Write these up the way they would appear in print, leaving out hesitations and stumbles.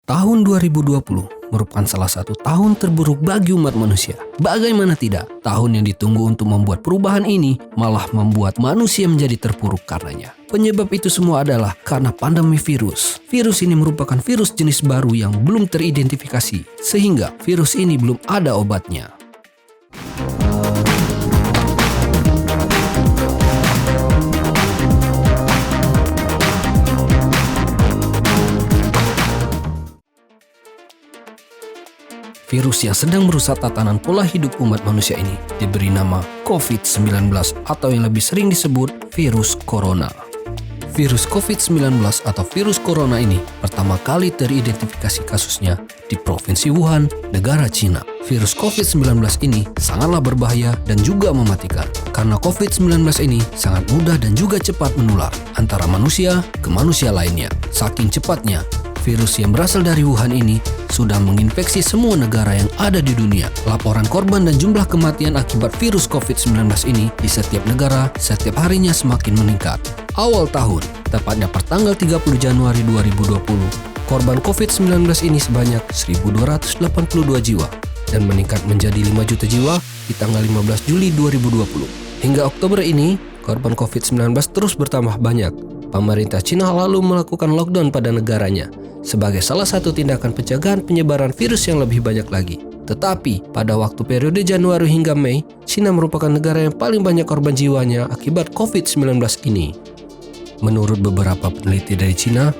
Tahun 2020 merupakan salah satu tahun terburuk bagi umat manusia. Bagaimana tidak, tahun yang ditunggu untuk membuat perubahan ini malah membuat manusia menjadi terpuruk karenanya. Penyebab itu semua adalah karena pandemi virus. Virus ini merupakan virus jenis baru yang belum teridentifikasi, sehingga virus ini belum ada obatnya. Virus yang sedang merusak tatanan pola hidup umat manusia ini diberi nama COVID-19 atau yang lebih sering disebut virus corona. Virus COVID-19 atau virus corona ini pertama kali teridentifikasi kasusnya di Provinsi Wuhan, negara Cina. Virus COVID-19 ini sangatlah berbahaya dan juga mematikan karena COVID-19 ini sangat mudah dan juga cepat menular antara manusia ke manusia lainnya. Saking cepatnya, virus yang berasal dari Wuhan ini sudah menginfeksi semua negara yang ada di dunia. Laporan korban dan jumlah kematian akibat virus COVID-19 ini di setiap negara setiap harinya semakin meningkat. Awal tahun, tepatnya pertanggal 30 Januari 2020, korban COVID-19 ini sebanyak 1.282 jiwa dan meningkat menjadi 5 juta jiwa di tanggal 15 Juli 2020. Hingga Oktober ini, korban COVID-19 terus bertambah banyak. Pemerintah Cina lalu melakukan lockdown pada negaranya sebagai salah satu tindakan pencegahan penyebaran virus yang lebih banyak lagi. Tetapi, pada waktu periode Januari hingga Mei, Cina merupakan negara yang paling banyak korban jiwanya akibat COVID-19 ini. Menurut beberapa peneliti dari Cina,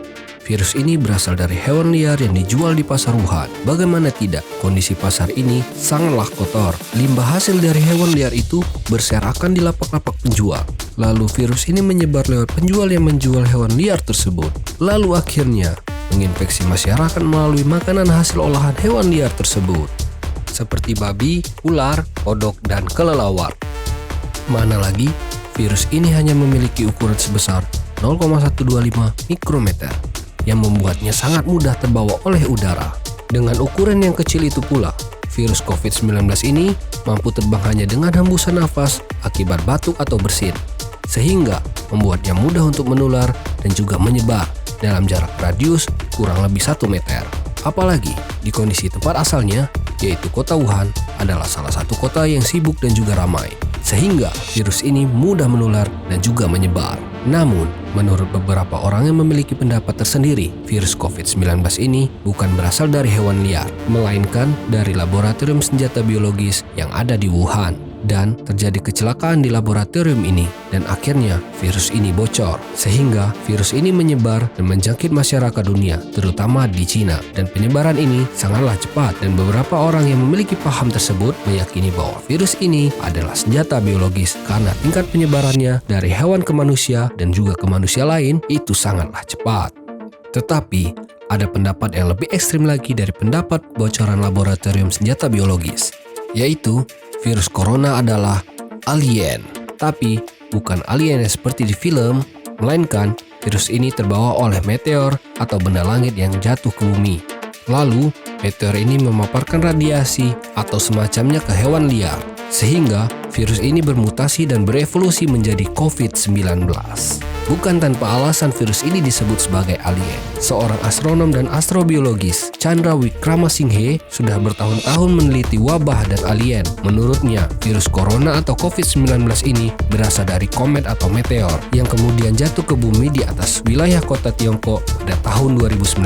virus ini berasal dari hewan liar yang dijual di pasar Wuhan. Bagaimana tidak, kondisi pasar ini sangatlah kotor. Limbah hasil dari hewan liar itu berserakan di lapak-lapak penjual. Lalu virus ini menyebar lewat penjual yang menjual hewan liar tersebut. Lalu akhirnya menginfeksi masyarakat melalui makanan hasil olahan hewan liar tersebut, seperti babi, ular, kodok, dan kelelawar. Mana lagi, virus ini hanya memiliki ukuran sebesar 0,125 mikrometer, yang membuatnya sangat mudah terbawa oleh udara. Dengan ukuran yang kecil itu pula, virus COVID-19 ini mampu terbang hanya dengan hembusan nafas akibat batuk atau bersin, sehingga membuatnya mudah untuk menular dan juga menyebar dalam jarak radius kurang lebih 1 meter. Apalagi di kondisi tempat asalnya, yaitu kota Wuhan, adalah salah satu kota yang sibuk dan juga ramai, sehingga virus ini mudah menular dan juga menyebar. Namun, menurut beberapa orang yang memiliki pendapat tersendiri, virus COVID-19 ini bukan berasal dari hewan liar, melainkan dari laboratorium senjata biologis yang ada di Wuhan. Dan terjadi kecelakaan di laboratorium ini, dan akhirnya virus ini bocor, sehingga virus ini menyebar dan menjangkit masyarakat dunia, terutama di Cina. Dan penyebaran ini sangatlah cepat, dan beberapa orang yang memiliki paham tersebut meyakini bahwa virus ini adalah senjata biologis karena tingkat penyebarannya dari hewan ke manusia dan juga ke manusia lain itu sangatlah cepat. Tetapi ada pendapat yang lebih ekstrim lagi dari pendapat bocoran laboratorium senjata biologis, yaitu virus corona adalah alien. Tapi bukan alien yang seperti di film, melainkan virus ini terbawa oleh meteor atau benda langit yang jatuh ke bumi. Lalu, meteor ini memaparkan radiasi atau semacamnya ke hewan liar, sehingga virus ini bermutasi dan berevolusi menjadi COVID-19. Bukan tanpa alasan virus ini disebut sebagai alien. Seorang astronom dan astrobiologis, Chandra Wickramasinghe, sudah bertahun-tahun meneliti wabah dan alien. Menurutnya, virus corona atau COVID-19 ini berasal dari komet atau meteor yang kemudian jatuh ke bumi di atas wilayah kota Tiongkok pada tahun 2019.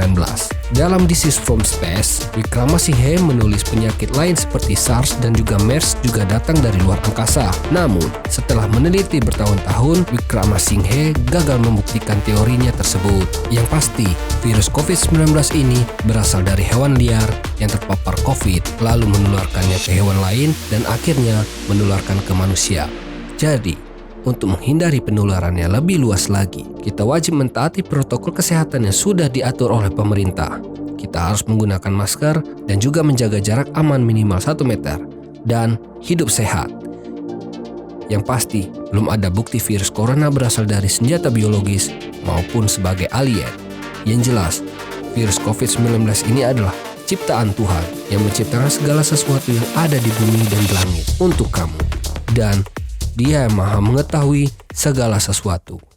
Dalam This is from Space, Wickramasinghe menulis penyakit lain seperti SARS dan juga MERS juga datang dari luar angkasa. Namun, setelah meneliti bertahun-tahun, Wickramasinghe gagal membuktikan teorinya tersebut. Yang pasti, virus COVID-19 ini berasal dari hewan liar yang terpapar COVID, lalu menularkannya ke hewan lain dan akhirnya menularkan ke manusia. Jadi, untuk menghindari penularannya lebih luas lagi, kita wajib mentaati protokol kesehatan yang sudah diatur oleh pemerintah. Kita harus menggunakan masker dan juga menjaga jarak aman minimal 1 meter dan hidup sehat. Yang pasti, belum ada bukti virus corona berasal dari senjata biologis maupun sebagai alien. Yang jelas, virus COVID-19 ini adalah ciptaan Tuhan yang menciptakan segala sesuatu yang ada di bumi dan di langit untuk kamu. Dan Dia yang Maha mengetahui segala sesuatu.